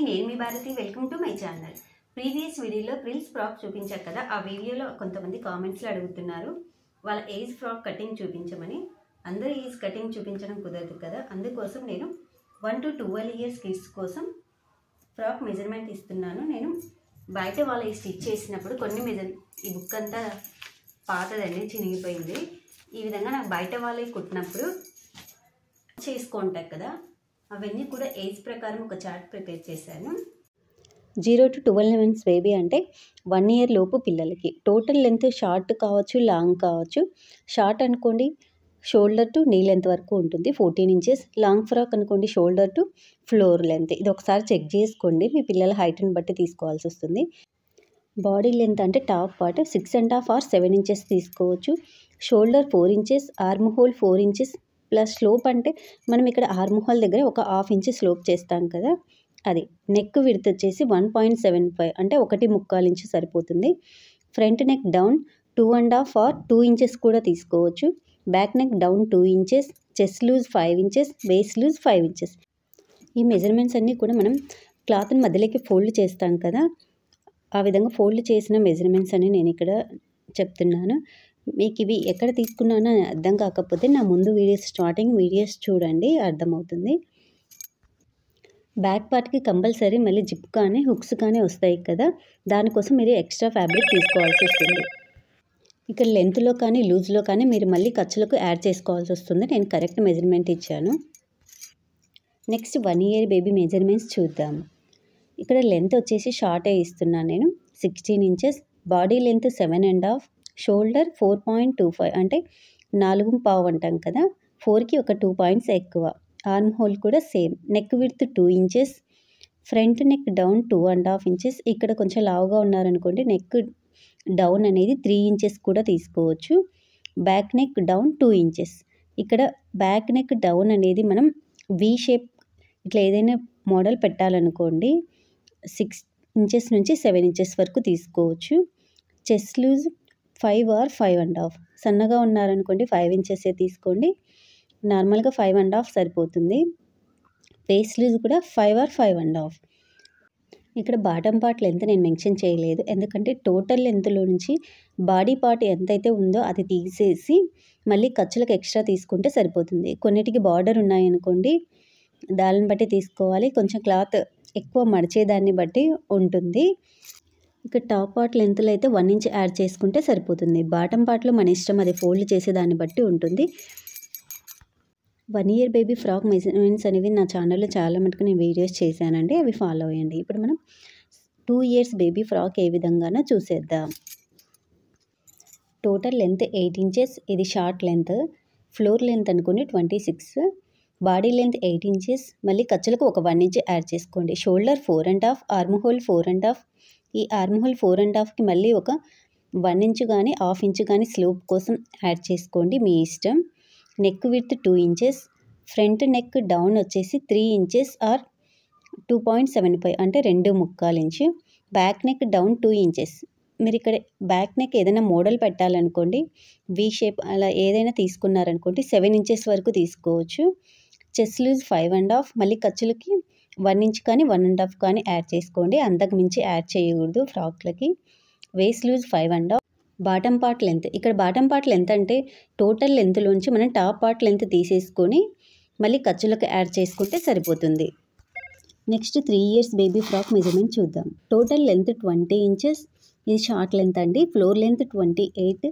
నేను మీ Bharathi. Welcome to my channel. Previous వీడియోలో ప్రిల్స్ ఫ్రాక్ చూపించారు కదా, ఆ వీడియోలో కొంతమంది కామెంట్స్లో అడుగుతున్నారు వాళ్ళ ఏజ్ ఫ్రాక్ కటింగ్ చూపించమని. అందరూ ఏజ్ కటింగ్ చూపించడం కుదరదు కదా, అందుకోసం నేను 1 to 12 years కిడ్స్ కోసం ఫ్రాక్ మెజర్మెంట్ ఇస్తున్నాను. నేను బయట వాళ్ళకి స్టిచ్ చేసినప్పుడు కొన్ని ఈ బుక్ అంతా పాతదండి, చినిగిపోయింది. ఈ విధంగా నాకు బయట వాళ్ళకి కుట్టినప్పుడు చేసుకుంటారు కదా, అవన్నీ కూడా ఏజ్ ప్రకారం ఒక చార్ట్ ప్రిపేర్ చేశాను. 0 to 12 months బేబీ అంటే 1 year లోపు పిల్లలకి టోటల్ లెంత్ షార్ట్ కావచ్చు, లాంగ్ కావచ్చు. షార్ట్ అనుకోండి షోల్డర్ టు నీ లెంత్ వరకు ఉంటుంది, 14 inches. లాంగ్ ఫ్రాక్ అనుకోండి షోల్డర్ టు ఫ్లోర్ లెంత్. ఇది ఒకసారి చెక్ చేసుకోండి, మీ పిల్లల హైట్ని బట్టి తీసుకోవాల్సి వస్తుంది. బాడీ లెంత్ అంటే టాప్ పార్ట్ 6.5 or 7 inches తీసుకోవచ్చు. Shoulder 4 inches, arm whole 4 inches plus slope అంటే మనం ఇక్కడ ఆర్మ్ హోల్ దగ్గర ఒక 1/2 inch స్లోప్ చేస్తాం కదా, అది. నెక్ విడ్త్ వచ్చేసి 1.75 అంటే 1.25 inch సరిపోతుంది. Front neck down 2.5 or 2 inches కూడా తీసుకోవచ్చు. Back neck down 2 inches, chest loose 5 inches, waist loose 5 inches. ఈ మెజర్మెంట్స్ అన్నీ కూడా మనం క్లాత్ని మధ్యలోకి ఫోల్డ్ చేస్తాం కదా, ఆ విధంగా ఫోల్డ్ చేసిన మెజర్మెంట్స్ అని నేను ఇక్కడ చెప్తున్నాను. మీకు ఇవి ఎక్కడ తీసుకున్నానో అని అర్థం కాకపోతే నా ముందు స్టార్టింగ్ వీడియోస్ చూడండి, అర్థమవుతుంది. బ్యాక్ పార్ట్కి కంపల్సరీ మళ్ళీ జిప్ కానీ హుక్స్ కానీ వస్తాయి కదా, దానికోసం మీరు ఎక్స్ట్రా ఫ్యాబ్రిక్ తీసుకోవాల్సి వస్తుంది. ఇక్కడ లెంత్లో కానీ లూజ్లో కానీ మీరు మళ్ళీ ఖర్చులకు యాడ్ చేసుకోవాల్సి వస్తుంది. నేను కరెక్ట్ మెజర్మెంట్ ఇచ్చాను. నెక్స్ట్ 1 year బేబీ మెజర్మెంట్స్ చూద్దాం. ఇక్కడ లెంత్ వచ్చేసి షార్టే ఇస్తున్నాను నేను, 16 inches. బాడీ లెంత్ 7.5, షోల్డర్ 4.25 అంటే 4.25 అంటాం కదా, 4కి ఒక 2 points ఎక్కువ. ఆర్మ్ హోల్ కూడా same. Neck width 2 inches, front neck down 2.5 inches. ఇక్కడ కొంచెం లావుగా ఉన్నారనుకోండి, నెక్ డౌన్ అనేది 3 inches కూడా తీసుకోవచ్చు. Back neck down 2 inches. ఇక్కడ బ్యాక్ నెక్ డౌన్ అనేది మనం వీ షేప్ ఇట్లా ఏదైనా మోడల్ పెట్టాలనుకోండి 6 inches నుంచి 7 inches వరకు తీసుకోవచ్చు. Chest loose 5 or 5.5. సన్నగా ఉన్నారనుకోండి 5 inches తీసుకోండి, నార్మల్గా 5.5 సరిపోతుంది. వేస్ట్ లూజ్ కూడా 5 or 5.5. ఇక్కడ బాటమ్ పార్ట్ లెంత్ నేను మెన్షన్ చేయలేదు, ఎందుకంటే టోటల్ లెంత్లో నుంచి బాడీ పార్ట్ ఎంతైతే ఉందో అది తీసేసి మళ్ళీ ఖర్చులకు ఎక్స్ట్రా తీసుకుంటే సరిపోతుంది. కొన్నిటికి బార్డర్ ఉన్నాయనుకోండి, దానిని బట్టి తీసుకోవాలి. కొంచెం క్లాత్ ఎక్కువ మడిచేదాన్ని బట్టి ఉంటుంది. ఇక్కడ టాప్ పార్ట్ లెంత్లో అయితే 1 inch యాడ్ చేసుకుంటే సరిపోతుంది. బాటమ్ పార్ట్లో మన ఇష్టం, అది ఫోల్డ్ చేసేదాన్ని బట్టి ఉంటుంది. 1 year బేబీ ఫ్రాక్ మెజర్మెంట్స్ అనేవి నా ఛానల్లో చాలా మటుకు నేను వీడియోస్ చేశానండి, అవి ఫాలో అయ్యండి. ఇప్పుడు మనం 2 years బేబీ ఫ్రాక్ ఏ విధంగానో చూసేద్దాం. టోటల్ లెంత్ 8 inches, ఇది షార్ట్ లెంత్. ఫ్లోర్ లెంత్ అనుకుని 26, బాడీ లెంత్ 8 inches. మళ్ళీ ఖర్చులకు ఒక 1 inch యాడ్ చేసుకోండి. Shoulder 4.5, arm whole 4.5. ఈ ఆర్మ్ హోల్ 4.5కి మళ్ళీ ఒక 1 inch కానీ 1/2 inch కానీ స్లోప్ కోసం యాడ్ చేసుకోండి, మీ ఇష్టం. Neck width 2 inches, front neck down వచ్చేసి 3 inches or 2.75 అంటే 2.25 inch. Back neck down 2 inches. మీరు ఇక్కడ బ్యాక్ నెక్ ఏదైనా మోడల్ పెట్టాలనుకోండి, వీ షేప్ అలా ఏదైనా తీసుకున్నారనుకోండి 7 inches వరకు తీసుకోవచ్చు. చెస్ట్ లూజ్ 5.5, మళ్ళీ ఖర్చులకి 1 inch కానీ 1.5 కానీ యాడ్ చేసుకోండి, అంతకు మించి యాడ్ చేయకూడదు ఫ్రాక్లకి. Waist loose 5.5. Bottom part length, ఇక్కడ బాటమ్ పార్ట్ లెంత్ అంటే టోటల్ లెంత్లోంచి మనం టాప్ పార్ట్ లెంత్ తీసేసుకొని మళ్ళీ ఖర్చులకు యాడ్ చేసుకుంటే సరిపోతుంది. Next 3 years baby frock measurement చూద్దాం. టోటల్ లెంత్ 20 inches, ఇది షార్ట్ లెంత్ అండి. ఫ్లోర్ లెంత్ 28,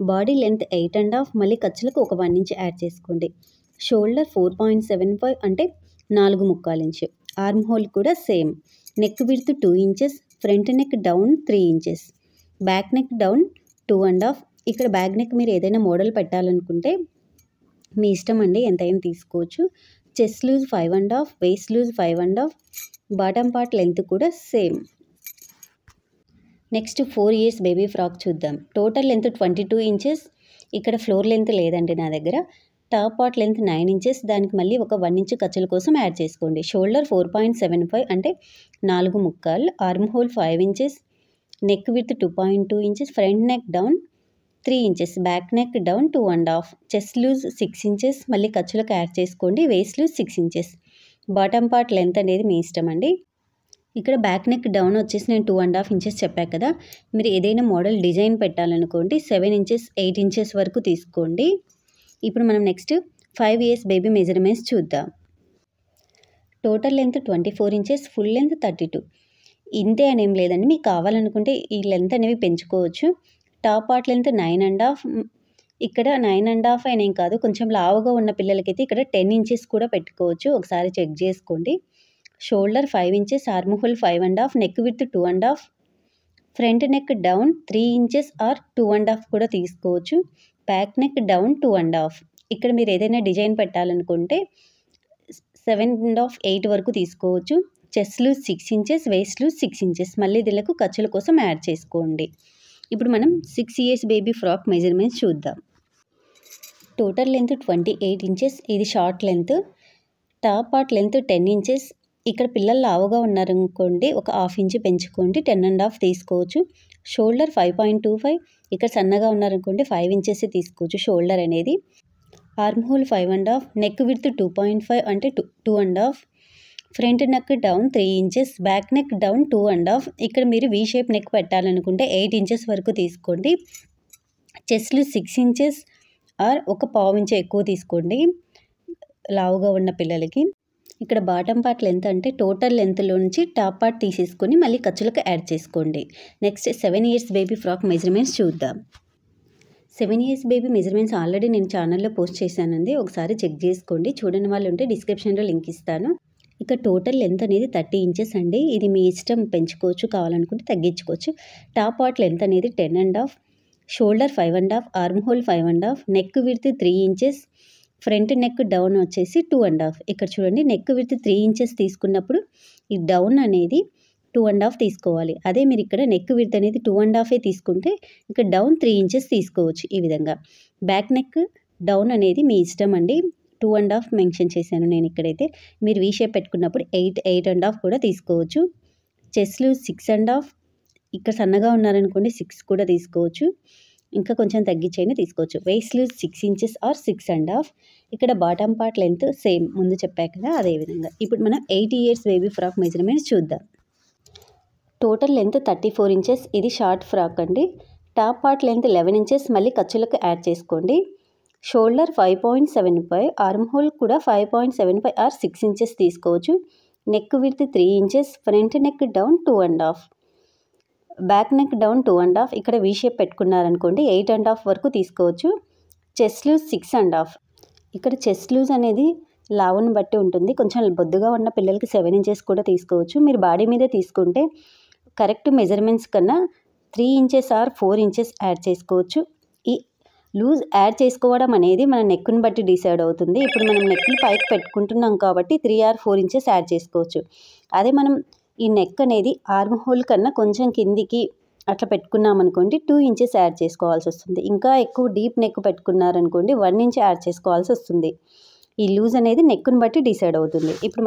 బాడీ లెంత్ 8.5, మళ్ళీ ఖర్చులకు ఒక 1 inch యాడ్ చేసుకోండి. షోల్డర్ 4.75 అంటే 4.25 inch. ఆర్మ్ హోల్ కూడా same. Neck width 2 inches, front neck down 3 inches, back neck down 2.5. ఇక్కడ బ్యాక్ నెక్ మీరు ఏదైనా మోడల్ పెట్టాలనుకుంటే మీ ఇష్టం అండి, ఎంతైనా తీసుకోవచ్చు. Chest loose 5.5, waist loose 5.5. Bottom part length కూడా same. Next 4 years baby frock చూద్దాం. Total length 22 inches. ఇక్కడ ఫ్లోర్ లెంత్ లేదండి నా దగ్గర. టాప్ పార్ట్ లెంత్ 9 inches, దానికి మళ్ళీ ఒక 1 inch ఖర్చుల కోసం యాడ్ చేసుకోండి. షోల్డర్ 4.75 అంటే 4.25. Arm hole 5 inches, neck width 2.2 inches, front neck down 3 inches, back neck down 2.5. Chest loose 6 inches, మళ్ళీ ఖర్చులకు యాడ్ చేసుకోండి. Waist loose 6 inches. Bottom part length అనేది మీ ఇష్టం అండి. ఇక్కడ బ్యాక్ నెక్ డౌన్ వచ్చేసి నేను 2.5 ఇంచెస్ చెప్పాను కదా. మీరు ఏదైనా మోడల్ డిజైన్ పెట్టాలనుకోండి 7 ఇంచెస్ 8 ఇంచెస్ వరకు తీసుకోండి. ఇప్పుడు మనం నెక్స్ట్ 5 ఇయర్స్ బేబీ మెజర్మెంట్స్ చూద్దాం. Total length 24 inches, full length 32. ఇంతే అనేం లేదండి, మీకు కావాలనుకుంటే ఈ లెంత్ అనేవి పెంచుకోవచ్చు. Top part length 9.5. ఇక్కడ 9.5 అనేం కాదు, కొంచెం లావుగా ఉన్న పిల్లలకైతే ఇక్కడ 10 ఇంచెస్ కూడా పెట్టుకోవచ్చు. ఒకసారి చెక్ చేసుకోండి. Shoulder 5 inches, arm whole 5.5, neck width 2.5, front neck down 3 inches are 2.5 కూడా తీసుకోవచ్చు. Back neck down 2.5. ఇక్కడ మీరు ఏదైనా డిజైన్ పెట్టాలనుకుంటే 7.5, 8 వరకు తీసుకోవచ్చు. Chest loose 6 inches, waist loose 6 inches. మళ్ళీ దీనికి ఖర్చుల కోసం యాడ్ చేసుకోండి. ఇప్పుడు మనం 6 ఇయర్స్ బేబీ ఫ్రాక్ మెజర్మెంట్స్ చూద్దాం. టోటల్ లెంత్ 28 ఇంచెస్, ఇది short length. Top part length 10 inches. ఇక్కడ పిల్లలు లావుగా ఉన్నారనుకోండి ఒక 1/2 ఇంచ్ పెంచుకోండి, 10.5 తీసుకోవచ్చు. షోల్డర్ 5.25. ఇక్కడ సన్నగా ఉన్నారనుకోండి 5 ఇంచెస్ తీసుకోవచ్చు షోల్డర్ అనేది. ఆర్మ్ హోల్ 5.5, నెక్ విడ్త్ 2.5 అంటే 2.5. Front neck down 3 inches, back neck down 2.5. ఇక్కడ మీరు వీ షేప్ నెక్ పెట్టాలనుకుంటే 8 ఇంచెస్ వరకు తీసుకోండి. చెస్ట్లు 6 ఇంచెస్ ఆర్ ఒక 1/2 ఇంచ్ ఎక్కువ తీసుకోండి లావుగా ఉన్న పిల్లలకి. ఇక్కడ బాటమ్ పార్ట్ లెంత్ అంటే టోటల్ లెంత్లో నుంచి టాప్ పార్ట్ తీసేసుకొని మళ్ళీ ఖర్చులకు యాడ్ చేసుకోండి. Next 7 years baby frock measurements చూద్దాం. 7 ఇయర్స్ బేబీ మెజర్మెంట్స్ ఆల్రెడీ నేను ఛానల్లో పోస్ట్ చేశానండి, ఒకసారి చెక్ చేసుకోండి. చూడని వాళ్ళు ఉంటే డిస్క్రిప్షన్లో లింక్ ఇస్తాను. ఇక టోటల్ లెంత్ అనేది 30 ఇంచెస్ అండి. ఇది మీ ఇష్టం, పెంచుకోవచ్చు, కావాలనుకుంటే తగ్గించుకోవచ్చు. టాప్ పార్ట్ లెంత్ అనేది 10.5, shoulder 5.5, arm whole 5.5, neck width 3 inches, front neck down వచ్చేసి 2.5. ఇక్కడ చూడండి, నెక్ విడ్త్ 3 ఇంచెస్ తీసుకున్నప్పుడు ఈ డౌన్ అనేది 2.5 తీసుకోవాలి. అదే మీరు ఇక్కడ నెక్ విడ్త్ అనేది 2.5 తీసుకుంటే ఇక్కడ డౌన్ 3 ఇంచెస్ తీసుకోవచ్చు ఈ విధంగా. బ్యాక్ నెక్ డౌన్ అనేది మీ ఇష్టం అండి. 2.5 మెన్షన్ చేశాను నేను ఇక్కడైతే. మీరు వీ షేప్ పెట్టుకున్నప్పుడు 8.5 కూడా తీసుకోవచ్చు. Chest loose 6.5. ఇక్కడ సన్నగా ఉన్నారనుకోండి 6 కూడా తీసుకోవచ్చు, ఇంకా కొంచెం తగ్గించైనా తీసుకోవచ్చు. Waist loose 6 inches or 6.5. ఇక్కడ బాటమ్ పార్ట్ లెంత్ సేమ్ ముందు చెప్పాక కదా అదేవిధంగా. ఇప్పుడు మనం 8 ఇయర్స్ బేబీ ఫ్రాక్ మెజర్మెంట్స్ చూద్దాం. టోటల్ లెంత్ 34 ఇంచెస్, ఇది షార్ట్ ఫ్రాక్ అండి. టాప్ పార్ట్ లెంత్ 11 ఇంచెస్, మళ్ళీ ఖర్చులకు యాడ్ చేసుకోండి. షోల్డర్ 5.75, ఆర్మ్ హోల్ కూడా 5.75 ఆర్ 6 ఇంచెస్ తీసుకోవచ్చు. Neck width 3 inches, front neck down 2.5, back neck down 2.5. ఇక్కడ వీ షేప్ పెట్టుకున్నారనుకోండి 8.5 వరకు తీసుకోవచ్చు. Chest loose 6.5. ఇక్కడ చెస్ట్ లూజ్ అనేది లావును బట్టి ఉంటుంది. కొంచెం బొద్దుగా ఉన్న పిల్లలకి 7 ఇంచెస్ కూడా తీసుకోవచ్చు. మీరు బాడీ మీదే తీసుకుంటే కరెక్ట్ మెజర్మెంట్స్ కన్నా 3 ఇంచెస్ ఆర్ 4 ఇంచెస్ యాడ్ చేసుకోవచ్చు. ఈ లూజ్ యాడ్ చేసుకోవడం అనేది మన నెక్ను బట్టి డిసైడ్ అవుతుంది. ఇప్పుడు మనం నెక్ని పైకి పెట్టుకుంటున్నాం కాబట్టి 3 ఆర్ 4 ఇంచెస్ యాడ్ చేసుకోవచ్చు. అదే మనం ఈ నెక్ అనేది ఆర్మ్ హోల్ కన్నా కొంచెం కిందికి అట్లా పెట్టుకున్నాం అనుకోండి 2 ఇంచెస్ యాడ్ చేసుకోవాల్సి వస్తుంది. ఇంకా ఎక్కువ డీప్ నెక్ పెట్టుకున్నారనుకోండి 1 ఇంచ్ యాడ్ చేసుకోవాల్సి వస్తుంది. ఈ లూజ్ అనేది నెక్ను బట్టి డిసైడ్ అవుతుంది. ఇప్పుడు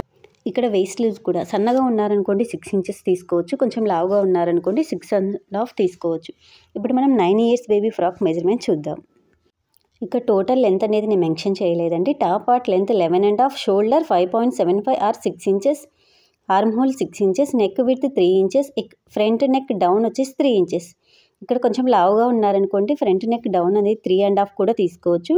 ఇక్కడ వేస్ట్ లూజ్ కూడా సన్నగా ఉన్నారనుకోండి 6 ఇంచెస్ తీసుకోవచ్చు, కొంచెం లావుగా ఉన్నారనుకోండి 6.5 తీసుకోవచ్చు. ఇప్పుడు మనం 9 ఇయర్స్ బేబీ ఫ్రాక్ మెజర్మెంట్ చూద్దాం. ఇక్కడ టోటల్ లెంత్ అనేది నేను మెన్షన్ చేయలేదండి. Top part length 11.5, shoulder 5.75 or 6 inches, arm hole 6 inches, neck width 3 inches, front neck down వచ్చేసి 3 ఇంచెస్. ఇక్కడ కొంచెం లావుగా ఉన్నారనుకోండి ఫ్రంట్ నెక్ డౌన్ అనేది 3.5 కూడా తీసుకోవచ్చు.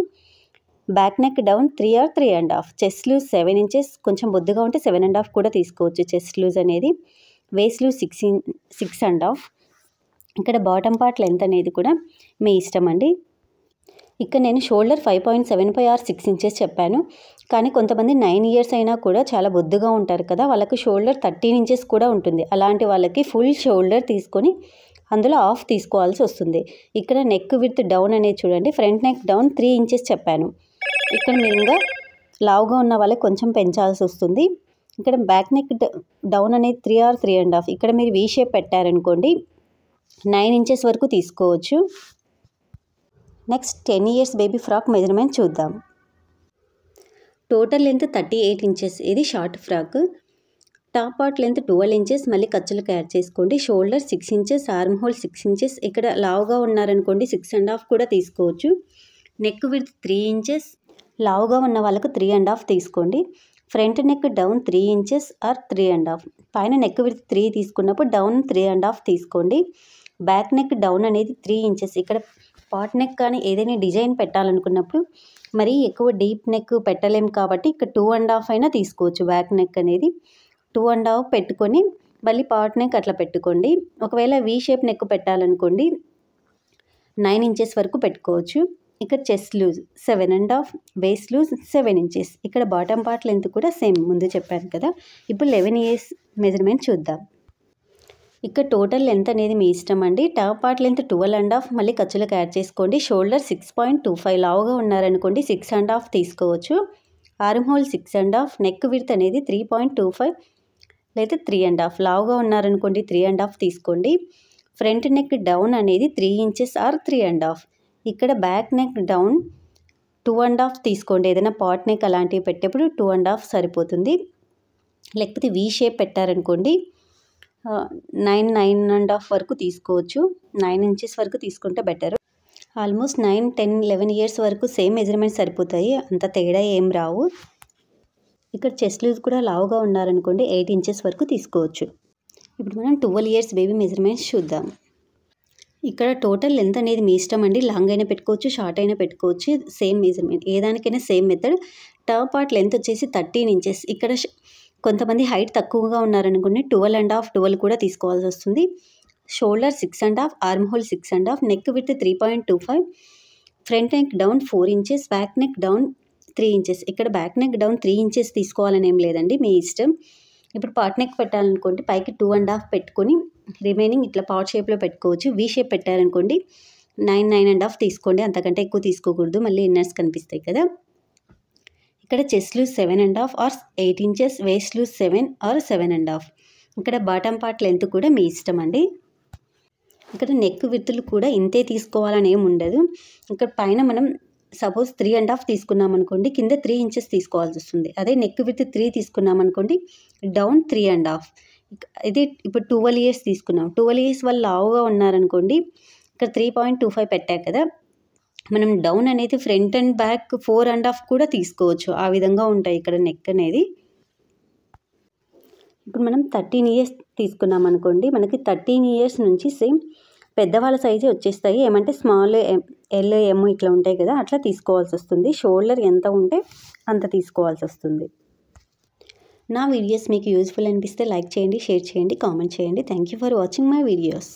Back neck down 3 or 3.5. Chest loose 7 inches, కొంచెం బొద్దుగా ఉంటే 7.5 కూడా తీసుకోవచ్చు చెస్ట్ లూజ్ అనేది. Waist loose 6.5. ఇక్కడ బాటమ్ పార్ట్ లెంత్ అనేది కూడా మీ ఇష్టం అండి. ఇక్కడ నేను షోల్డర్ 5.75 ఆర్ 6 ఇంచెస్ చెప్పాను, కానీ కొంతమంది 9 ఇయర్స్ అయినా కూడా చాలా బొద్దుగా ఉంటారు కదా, వాళ్ళకి షోల్డర్ 13 ఇంచెస్ కూడా ఉంటుంది. అలాంటి వాళ్ళకి ఫుల్ షోల్డర్ తీసుకొని అందులో హాఫ్ తీసుకోవాల్సి వస్తుంది. ఇక్కడ నెక్ విడ్త్ డౌన్ అనేది చూడండి, ఫ్రంట్ నెక్ డౌన్ 3 ఇంచెస్ చెప్పాను. ఇక్కడ మీరు ఇంకా లావుగా ఉన్న వాళ్ళకి కొంచెం పెంచాల్సి వస్తుంది. ఇక్కడ బ్యాక్ నెక్ డౌన్ అనేది 3 ఆర్ 3.5. ఇక్కడ మీరు వీ షేప్ పెట్టారనుకోండి 9 ఇంచెస్ వరకు తీసుకోవచ్చు. Next 10 years baby frock measurement చూద్దాం. టోటల్ లెంత్ 38 ఇంచెస్, ఇది short frock. Top part length 12 inches, మళ్ళీ ఖర్చులకు యాడ్ చేసుకోండి. Shoulder 6 inches, arm hole 6 inches. ఇక్కడ లావుగా ఉన్నారనుకోండి 6.5 కూడా తీసుకోవచ్చు. నెక్ విడ్త్ 3 ఇంచెస్, లావుగా ఉన్న వాళ్ళకు 3.5 తీసుకోండి. Front neck down 3 inches are 3.5. పైన నెక్ విడ్త్ 3 తీసుకున్నప్పుడు డౌన్ 3.5 తీసుకోండి. బ్యాక్ నెక్ డౌన్ అనేది 3 ఇంచెస్. ఇక్కడ పాట్ నెక్ కానీ ఏదైనా డిజైన్ పెట్టాలనుకున్నప్పుడు మరీ ఎక్కువ డీప్ నెక్ పెట్టలేం కాబట్టి ఇక్కడ 2.5 అయినా తీసుకోవచ్చు. బ్యాక్ నెక్ అనేది 2.5 పెట్టుకొని మళ్ళీ పాట్ నెక్ అట్లా పెట్టుకోండి. ఒకవేళ వీ షేప్ నెక్ పెట్టాలనుకోండి 9 ఇంచెస్ వరకు పెట్టుకోవచ్చు. ఇక్కడ chest loose 7.5, waist loose 7 inches. ఇక్కడ బాటమ్ పార్ట్ లెంత్ కూడా సేమ్ ముందు చెప్పాను కదా. ఇప్పుడు 11 ఇయర్స్ మెజర్మెంట్ చూద్దాం. ఇక్కడ టోటల్ లెంత్ అనేది మీ ఇష్టం అండి. టాప్ పార్ట్ లెంత్ 12.5 మళ్ళీ ఖర్చులకు యాడ్ చేసుకోండి. షోల్డర్ 6.25, లావుగా ఉన్నారనుకోండి 6.5 తీసుకోవచ్చు. ఆర్మ్ హోల్ 6.5, నెక్ విడ్త్ అనేది 3.25 లేదా 3.5, లావుగా ఉన్నారనుకోండి 3.5 తీసుకోండి. ఫ్రంట్ నెక్ డౌన్ అనేది 3 ఇంచెస్ ఆర్ 3.5. ఇక్కడ బ్యాక్ నెక్ డౌన్ 2.5 తీసుకోండి. ఏదైనా పాట్ నెక్ అలాంటివి పెట్టేప్పుడు 2.5 సరిపోతుంది. లేకపోతే వీ షేప్ పెట్టారనుకోండి 9.5 వరకు తీసుకోవచ్చు. 9 ఇంచెస్ వరకు తీసుకుంటే బెటర్. ఆల్మోస్ట్ 9, 10, 11 ఇయర్స్ వరకు సేమ్ మెజర్మెంట్ సరిపోతాయి. అంత తేడా ఏం రావు. ఇక్కడ చెస్ట్ లూజ్ కూడా లావుగా ఉన్నారనుకోండి 8 ఇంచెస్ వరకు తీసుకోవచ్చు. ఇప్పుడు మనం 12 ఇయర్స్ బేబీ మెజర్మెంట్స్ చూద్దాం. ఇక్కడ టోటల్ లెంత్ అనేది మీ ఇష్టం అండి. లాంగ్ అయినా పెట్టుకోవచ్చు, షార్ట్ అయినా పెట్టుకోవచ్చు. సేమ్ మెజర్మెంట్, ఏ దానికైనా same method. Top part length వచ్చేసి 13 ఇంచెస్. ఇక్కడ కొంతమంది హైట్ తక్కువగా ఉన్నారనుకోండి 12.5, 12 కూడా తీసుకోవాల్సి వస్తుంది. Shoulder 6.5, arm whole 6.5, neck width 3.25, front neck down 4 inches, back neck down 3 inches. ఇక్కడ బ్యాక్ నెక్ డౌన్ 3 ఇంచెస్ తీసుకోవాలని ఏం లేదండి, మీ ఇష్టం. ఇప్పుడు పాట్ నెక్ పెట్టాలనుకోండి పైకి 2.5 పెట్టుకొని రిమైనింగ్ ఇట్లా పాట్ షేప్లో పెట్టుకోవచ్చు. వీ షేప్ పెట్టారనుకోండి 9, 9.5 తీసుకోండి. అంతకంటే ఎక్కువ తీసుకోకూడదు, మళ్ళీ ఇన్నర్స్ కనిపిస్తాయి కదా. ఇక్కడ chest loose 7.5 or 8 inches, waist loose 7 or 7.5. ఇక్కడ బాటమ్ పార్ట్ లెంత్ కూడా మీ ఇష్టం అండి. ఇక్కడ నెక్ విడ్త్లు కూడా ఇంతే తీసుకోవాలని ఏమి ఉండదు. ఇక్కడ పైన మనం సపోజ్ 3.5 తీసుకున్నాం అనుకోండి, కింద 3 ఇంచెస్ తీసుకోవాల్సి వస్తుంది. అదే నెక్ విడ్త్ 3 తీసుకున్నాం అనుకోండి డౌన్ 3.5. ఇది ఇప్పుడు 12 ఇయర్స్ తీసుకున్నాం. 12 ఇయర్స్ వాళ్ళు లావుగా ఉన్నారనుకోండి ఇక్కడ 3.25 పెట్టా కదా, మనం డౌన్ అనేది ఫ్రంట్ అండ్ బ్యాక్ 4.5 కూడా తీసుకోవచ్చు. ఆ విధంగా ఉంటాయి ఇక్కడ నెక్ అనేది. ఇప్పుడు మనం 13 ఇయర్స్ తీసుకున్నాం అనుకోండి, మనకి 13 ఇయర్స్ నుంచి సేమ్ పెద్దవాళ్ళ సైజే వచ్చేస్తాయి. ఏమంటే స్మాల్, ఎల్, ఎమ్ ఇట్లా ఉంటాయి కదా, అట్లా తీసుకోవాల్సి వస్తుంది. షోల్డర్ ఎంత ఉంటే అంత తీసుకోవాల్సి వస్తుంది. నా వీడియోస్ మీకు యూజ్ఫుల్ అనిపిస్తే లైక్ చేయండి, షేర్ చేయండి, కామెంట్ చేయండి. Thank you for watching my videos.